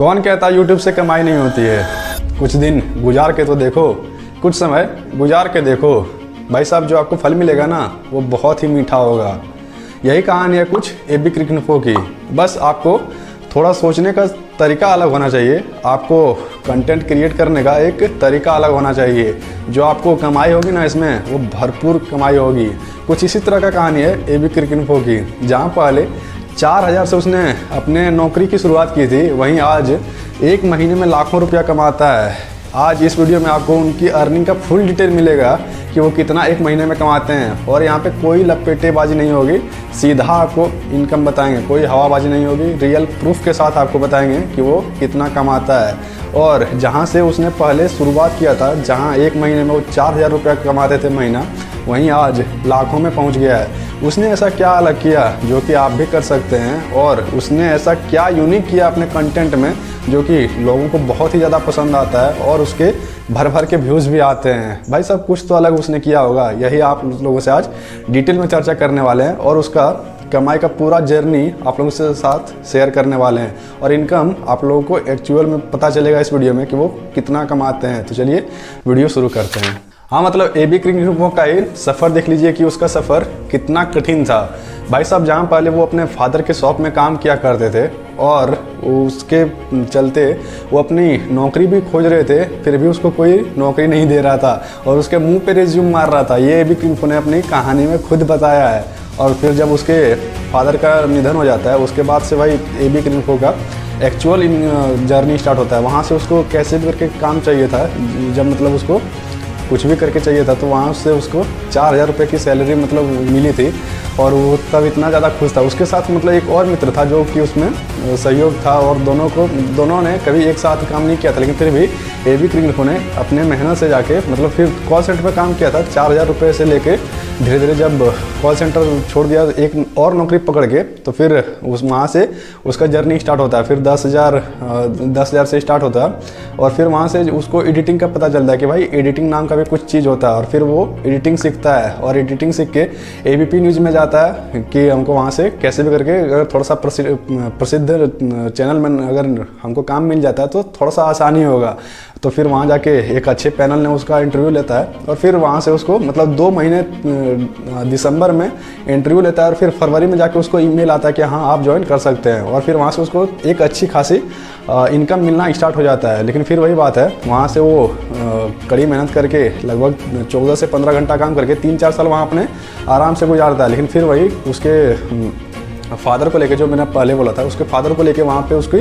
कौन कहता यूट्यूब से कमाई नहीं होती है। कुछ दिन गुजार के तो देखो, कुछ समय गुजार के देखो, भाई साहब जो आपको फल मिलेगा ना वो बहुत ही मीठा होगा। यही कहानी है कुछ एबी क्रिकइन्फो की। बस आपको थोड़ा सोचने का तरीका अलग होना चाहिए, आपको कंटेंट क्रिएट करने का एक तरीका अलग होना चाहिए। जो आपको कमाई होगी ना इसमें वो भरपूर कमाई होगी। कुछ इसी तरह का कहानी है एबी क्रिकइन्फो की, जहाँ पहले 4000 से उसने अपने नौकरी की शुरुआत की थी, वहीं आज एक महीने में लाखों रुपया कमाता है। आज इस वीडियो में आपको उनकी अर्निंग का फुल डिटेल मिलेगा कि वो कितना एक महीने में कमाते हैं। और यहाँ पे कोई लपेटेबाजी नहीं होगी, सीधा आपको इनकम बताएंगे, कोई हवाबाजी नहीं होगी, रियल प्रूफ के साथ आपको बताएंगे कि वो कितना कमाता है। और जहाँ से उसने पहले शुरुआत किया था, जहाँ एक महीने में वो 4000 रुपया कमाते थे महीना, वहीं आज लाखों में पहुँच गया है। उसने ऐसा क्या अलग किया जो कि आप भी कर सकते हैं, और उसने ऐसा क्या यूनिक किया अपने कंटेंट में जो कि लोगों को बहुत ही ज़्यादा पसंद आता है और उसके भर भर के व्यूज़ भी आते हैं। भाई साहब कुछ तो अलग उसने किया होगा, यही आप लोगों से आज डिटेल में चर्चा करने वाले हैं और उसका कमाई का पूरा जर्नी आप लोगों के साथ शेयर करने वाले हैं। और इनकम आप लोगों को एक्चुअल में पता चलेगा इस वीडियो में कि वो कितना कमाते हैं। तो चलिए वीडियो शुरू करते हैं। हाँ, मतलब एबी क्रिकइन्फो का ही सफ़र देख लीजिए कि उसका सफ़र कितना कठिन था। भाई साहब जहाँ पहले वो अपने फादर के शॉप में काम किया करते थे और उसके चलते वो अपनी नौकरी भी खोज रहे थे, फिर भी उसको कोई नौकरी नहीं दे रहा था और उसके मुंह पे रिज्यूम मार रहा था। ये एबी क्रिकइन्फो ने अपनी कहानी में खुद बताया है। और फिर जब उसके फादर का निधन हो जाता है, उसके बाद से भाई एबी क्रिकइन्फो का एक्चुअल जर्नी स्टार्ट होता है। वहाँ से उसको कैसे भी करके काम चाहिए था, जब मतलब उसको कुछ भी करके चाहिए था, तो वहाँ से उसको 4000 रुपये की सैलरी मतलब मिली थी और वो तब इतना ज़्यादा खुश था। उसके साथ मतलब एक और मित्र था जो कि उसमें सहयोग था और दोनों ने कभी एक साथ काम नहीं किया था, लेकिन फिर भी एबी क्रिकइन्फो ने अपने मेहनत से जाके मतलब फिर कॉल सेंटर पर काम किया था। 4000 रुपये से लेके धीरे धीरे जब कॉल सेंटर छोड़ दिया, एक और नौकरी पकड़ के, तो फिर वहाँ से उसका जर्नी स्टार्ट होता है। फिर 10,000 से स्टार्ट होता है और फिर वहाँ से उसको एडिटिंग का पता चलता है कि भाई एडिटिंग नाम का भी कुछ चीज़ होता है। और फिर वो एडिटिंग सीखता है और एडिटिंग सीख के एबीपी न्यूज़ में जाता है कि हमको वहाँ से कैसे भी करके अगर थोड़ा सा प्रसिद्ध चैनल में अगर हमको काम मिल जाता है तो थोड़ा सा आसानी होगा। तो फिर वहाँ जाके एक अच्छे पैनल ने उसका इंटरव्यू लेता है और फिर वहाँ से उसको मतलब 2 महीने दिसंबर में इंटरव्यू लेता है और फिर फरवरी में जाके उसको ईमेल आता है कि हाँ आप ज्वाइन कर सकते हैं। और फिर वहाँ से उसको एक अच्छी खासी इनकम मिलना स्टार्ट हो जाता है। लेकिन फिर वही बात है, वहाँ से वो कड़ी मेहनत करके लगभग 14 से 15 घंटा काम करके 3-4 साल वहाँ अपने आराम से गुजारता है। लेकिन फिर वही उसके फादर को लेके, जो मैंने पहले बोला था, उसके फादर को लेके वहाँ पे उसकी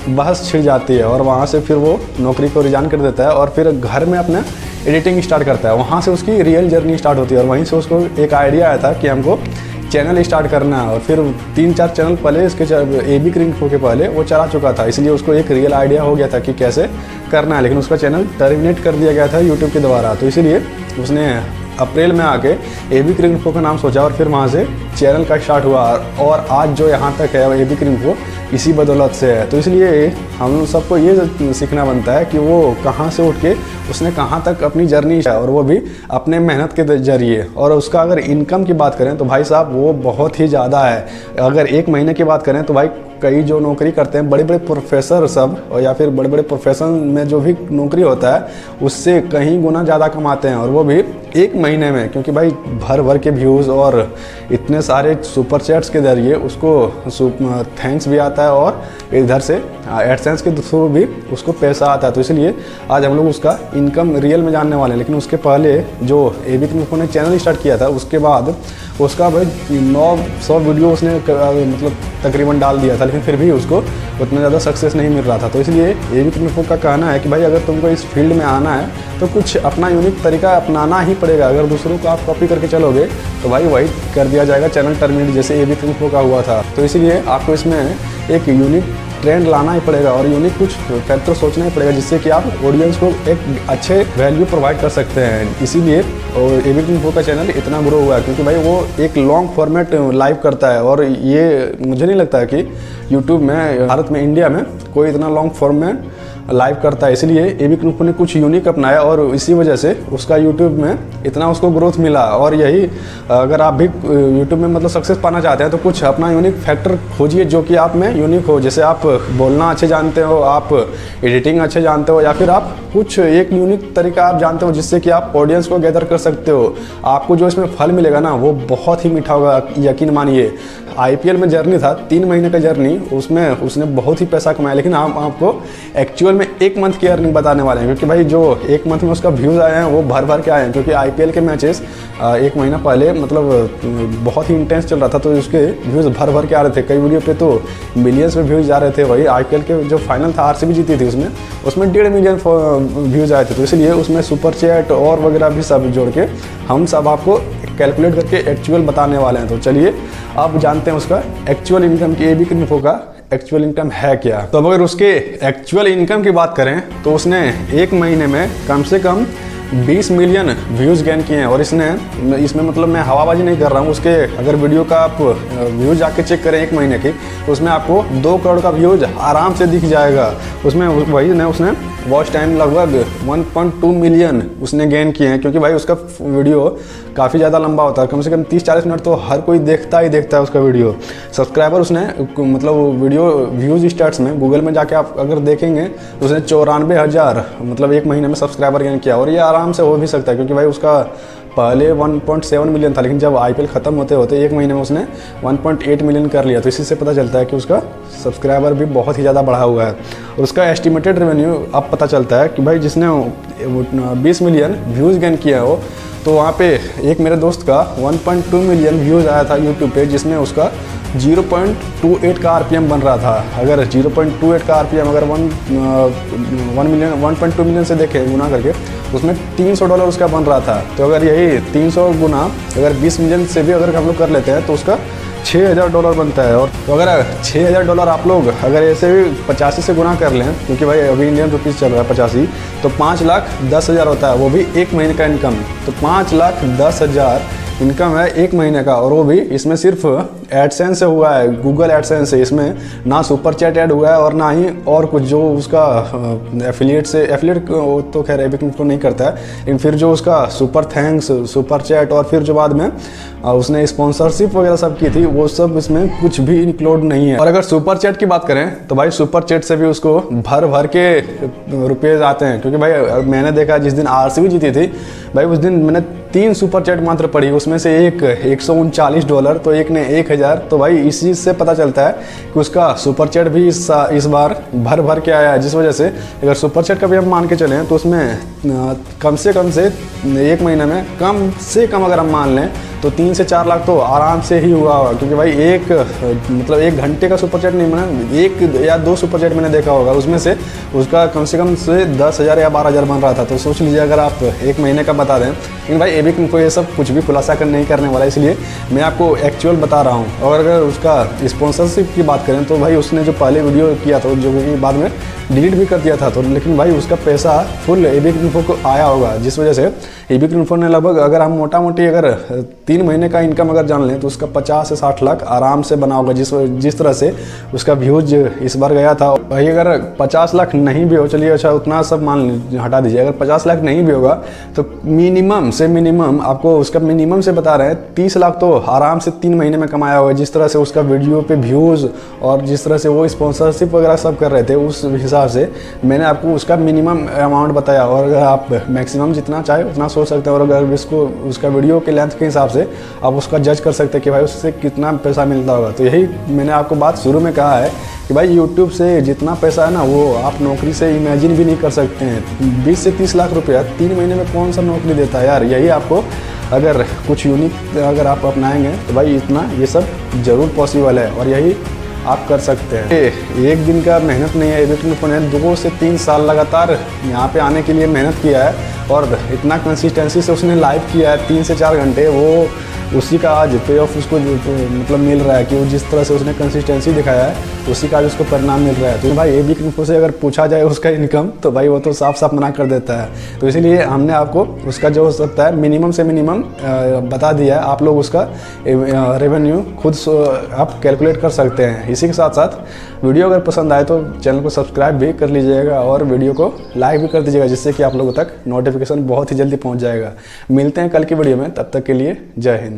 बहस छिड़ जाती है और वहाँ से फिर वो नौकरी को रिजाइन कर देता है और फिर घर में अपना एडिटिंग स्टार्ट करता है। वहाँ से उसकी रियल जर्नी स्टार्ट होती है और वहीं से उसको एक आइडिया आया था कि हमको चैनल स्टार्ट करना है। और फिर 3-4 चैनल पहले इसके एबी क्रिकइन्फो के पहले वो चला चुका था, इसलिए उसको एक रियल आइडिया हो गया था कि कैसे करना है। लेकिन उसका चैनल टर्मिनेट कर दिया गया था यूट्यूब के द्वारा, तो इसीलिए उसने अप्रैल में आके एबी क्रिकइन्फो का नाम सोचा और फिर वहाँ से चैनल का स्टार्ट हुआ। और आज जो यहाँ तक है एबी क्रिकइन्फो इसी बदौलत से है। तो इसलिए हम सबको ये सीखना बनता है कि वो कहाँ से उठ के उसने कहाँ तक अपनी जर्नी है, और वो भी अपने मेहनत के जरिए। और उसका अगर इनकम की बात करें तो भाई साहब वो बहुत ही ज़्यादा है। अगर एक महीने की बात करें तो भाई कई जो नौकरी करते हैं बड़े बड़े प्रोफेसर सब, और या फिर बड़े बड़े प्रोफेशन में जो भी नौकरी होता है उससे कहीं गुना ज़्यादा कमाते हैं, और वो भी एक महीने में। क्योंकि भाई भर भर के व्यूज़ और इतने सारे सुपर चैट्स के जरिए उसको थैंक्स भी आता है और इधर से एडसेंस के थ्रू भी उसको पैसा आता है। तो इसलिए आज हम लोग उसका इनकम रियल में जानने वाले हैं। लेकिन उसके पहले जो एबी क्रिकइन्फो ने चैनल स्टार्ट किया था, उसके बाद उसका भाई 900 वीडियो उसने मतलब तकरीबन डाल दिया था, लेकिन फिर भी उसको उतना ज़्यादा सक्सेस नहीं मिल रहा था। तो इसलिए एबी क्रिकइन्फो का कहना है कि भाई अगर तुमको इस फील्ड में आना है तो कुछ अपना यूनिक तरीका अपनाना ही पड़ेगा। अगर दूसरों को आप कॉपी करके चलोगे तो भाई वही कर दिया जाएगा, चैनल टर्मिनेट जैसे एबी क्रिकइन्फो का हुआ था। तो इसीलिए आपको इसमें एक यूनिक ट्रेंड लाना ही पड़ेगा और यूनिक कुछ फैक्टर सोचना ही पड़ेगा, जिससे कि आप ऑडियंस को एक अच्छे वैल्यू प्रोवाइड कर सकते हैं। इसीलिए एबी क्रिकइन्फो का चैनल इतना ग्रो हुआ है, क्योंकि भाई वो एक लॉन्ग फॉर्मेट लाइव करता है। और ये मुझे नहीं लगता है कि यूट्यूब में, भारत में, इंडिया में कोई इतना लॉन्ग फॉर्मेट लाइव करता है, इसलिए एबी कनुफो ने कुछ यूनिक अपनाया और इसी वजह से उसका यूट्यूब में इतना उसको ग्रोथ मिला। और यही अगर आप भी यूट्यूब में मतलब सक्सेस पाना चाहते हैं तो कुछ अपना यूनिक फैक्टर खोजिए जो कि आप में यूनिक हो। जैसे आप बोलना अच्छे जानते हो, आप एडिटिंग अच्छे जानते हो, या फिर आप कुछ एक यूनिक तरीका आप जानते हो जिससे कि आप ऑडियंस को गैदर कर सकते हो। आपको जो इसमें फल मिलेगा ना वो बहुत ही मीठा होगा, यकीन मानिए। आईपीएल में जर्नी था 3 महीने का जर्नी, उसमें उसने बहुत ही पैसा कमाया, लेकिन हम आपको एक्चुअल में 1 मंथ की अर्निंग बताने वाले हैं, क्योंकि भाई जो 1 मंथ में उसका व्यूज़ आए हैं वो भर भर के आए हैं। क्योंकि आईपीएल के मैचेस 1 महीना पहले मतलब बहुत ही इंटेंस चल रहा था, तो उसके व्यूज़ भर भर के आ रहे थे। कई वीडियो पे तो मिलियंस में व्यूज़ आ रहे थे। वही आईपीएल के जो फाइनल था आरसीबी जीती थी, उसमें 1.5 मिलियन व्यूज़ आए थे। तो इसलिए उसमें सुपर चैट और वगैरह भी सब जोड़ के हम सब आपको कैलकुलेट करके एक्चुअल बताने वाले हैं। तो चलिए आप जानते हैं उसका एक्चुअल इनकम की, एबी कनुफो का एक्चुअल इनकम है क्या। तो अगर उसके एक्चुअल इनकम की बात करें तो उसने 1 महीने में कम से कम 20 मिलियन व्यूज़ गेन किए हैं। और इसमें मतलब मैं हवाबाजी नहीं कर रहा हूँ, उसके अगर वीडियो का आप व्यूज़ जाके चेक करें 1 महीने की, तो उसमें आपको 2 करोड़ का व्यूज़ आराम से दिख जाएगा। उसमें वही ने उसने वॉच टाइम लगभग 1.2 मिलियन उसने गेन किए हैं, क्योंकि भाई उसका वीडियो काफ़ी ज़्यादा लंबा होता है, कम से कम 30-40 मिनट तो हर कोई देखता ही देखता है उसका वीडियो। सब्सक्राइबर उसने मतलब वीडियो व्यूज़ स्टार्ट्स में गूगल में जाके आप अगर देखेंगे तो उसने 94,000 मतलब 1 महीने में सब्सक्राइबर गेन किया। और ये आराम से हो भी सकता है, क्योंकि भाई उसका पहले 1.7 मिलियन था, लेकिन जब आईपीएल ख़त्म होते होते 1 महीने में उसने 1.8 मिलियन कर लिया। तो इसी से पता चलता है कि उसका सब्सक्राइबर भी बहुत ही ज़्यादा बढ़ा हुआ है। और उसका एस्टिमेटेड रेवेन्यू अब पता चलता है कि भाई जिसने 20 मिलियन व्यूज़ गेन किया हो, तो वहाँ पे एक मेरे दोस्त का 1.2 मिलियन व्यूज़ आया था यूट्यूब पे, जिसमें उसका 0.28 का आरपीएम बन रहा था। अगर 0.28 का आरपीएम अगर 1.2 मिलियन से देखें गुना करके, उसमें $300 उसका बन रहा था। तो अगर यही 300 गुना अगर 20 मिलियन से भी अगर हम लोग कर लेते हैं तो उसका $6,000 बनता है। और तो अगर $6,000 आप लोग अगर ऐसे भी 85 से गुना कर लें, क्योंकि भाई अभी इंडियन रुपीज़ चल रहा है 85, तो 5,10,000 होता है, वो भी 1 महीने का इनकम। तो 5,10,000 इनकम है 1 महीने का, और वो भी इसमें सिर्फ एडसेंस से हुआ है, गूगल एडसेंस से। इसमें ना सुपर चैट ऐड हुआ है और ना ही और कुछ जो उसका एफिलिएट तो खैर एबी कनुफो नहीं करता है, लेकिन फिर जो उसका सुपर थैंक्स, सुपर चैट और फिर जो बाद में उसने स्पॉन्सरशिप वगैरह सब की थी, वो सब इसमें कुछ भी इंक्लूड नहीं है। और अगर सुपर चैट की बात करें तो भाई सुपर चैट से भी उसको भर भर के रुपये आते हैं। क्योंकि भाई मैंने देखा जिस दिन आरसीबी जीती थी भाई, उस दिन मैंने 3 सुपर चैट मात्र पड़ी, उसमें से एक $139 तो एक ने 1,000। तो भाई इस चीज़ से पता चलता है कि उसका सुपर चैट भी इस बार भर भर के आया है। जिस वजह से अगर सुपर चैट का भी हम मान के चलें तो उसमें कम से 1 महीने में कम से कम अगर हम मान लें तो 3 से 4 लाख तो आराम से ही हुआ होगा। क्योंकि भाई मतलब 1 घंटे का सुपर चैट नहीं बना, 1 या 2 सुपर चैट मैंने देखा होगा, उसमें से उसका कम से 10,000 या 12,000 बन रहा था। तो सोच लीजिए अगर आप 1 महीने का बता दें। लेकिन भाई एबी कनुफो ये सब कुछ भी खुलासा नहीं करने वाला, इसलिए मैं आपको एक्चुअल बता रहा हूँ। और अगर उसका स्पॉन्सरशिप की बात करें तो भाई उसने जो पहले वीडियो किया था, जो कि बाद में डिलीट भी कर दिया था, तो लेकिन भाई उसका पैसा फुल एबी कनुफो को आया होगा। जिस वजह से एबी कनुफो ने लगभग अगर हम मोटा मोटी अगर 3 महीने का इनकम अगर जान लें तो उसका 50 से 60 लाख आराम से बना होगा। जिस तरह से उसका व्यूज इस बार गया था भाई, अगर 50 लाख नहीं भी हो, चलिए अच्छा उतना सब हटा दीजिए, अगर 50 लाख नहीं भी होगा तो मिनिमम आपको उसका मिनिमम से बता रहे हैं 30 लाख तो आराम से 3 महीने में कमाया होगा। जिस तरह से उसका वीडियो पे व्यूज़ और जिस तरह से वो स्पॉन्सरशिप वगैरह सब कर रहे थे, उस हिसाब से मैंने आपको उसका मिनिमम अमाउंट बताया। और अगर आप मैक्सिमम जितना चाहे उतना सोच सकते हैं, और अगर उसका वीडियो के लेंथ के हिसाब से आप उसका जज कर सकते हैं कि भाई उससे कितना पैसा मिलता होगा। तो यही मैंने आपको बात शुरू में कहा है कि भाई यूट्यूब से जितना पैसा है ना वो आप नौकरी से इमेजिन भी नहीं कर सकते हैं। 20 से 30 लाख रुपया 3 महीने में कौन सा नौकरी देता है यार। यही आपको अगर कुछ यूनिक अगर आप अपनाएंगे तो भाई इतना ये सब ज़रूर पॉसिबल है, और यही आप कर सकते हैं। एक दिन का मेहनत नहीं है, एबी कनुफो ने 2 से 3 साल लगातार यहाँ पे आने के लिए मेहनत किया है, और इतना कंसिस्टेंसी से उसने लाइव किया है 3 से 4 घंटे। वो उसी का आज पे ऑफ उसको मतलब मिल रहा है कि वो जिस तरह से उसने कंसिस्टेंसी दिखाया है उसी का आज उसको परिणाम मिल रहा है। तो भाई एबी इन्फो से अगर पूछा जाए उसका इनकम तो भाई वो तो साफ साफ मना कर देता है। तो इसीलिए हमने आपको उसका जो हो सकता है मिनिमम से मिनिमम बता दिया है। आप लोग उसका रेवेन्यू खुद आप कैलकुलेट कर सकते हैं। इसी के साथ साथ वीडियो अगर पसंद आए तो चैनल को सब्सक्राइब भी कर लीजिएगा और वीडियो को लाइक भी कर दीजिएगा, जिससे कि आप लोगों तक नोटिफिकेशन बहुत ही जल्दी पहुंच जाएगा। मिलते हैं कल की वीडियो में, तब तक के लिए जय हिंद।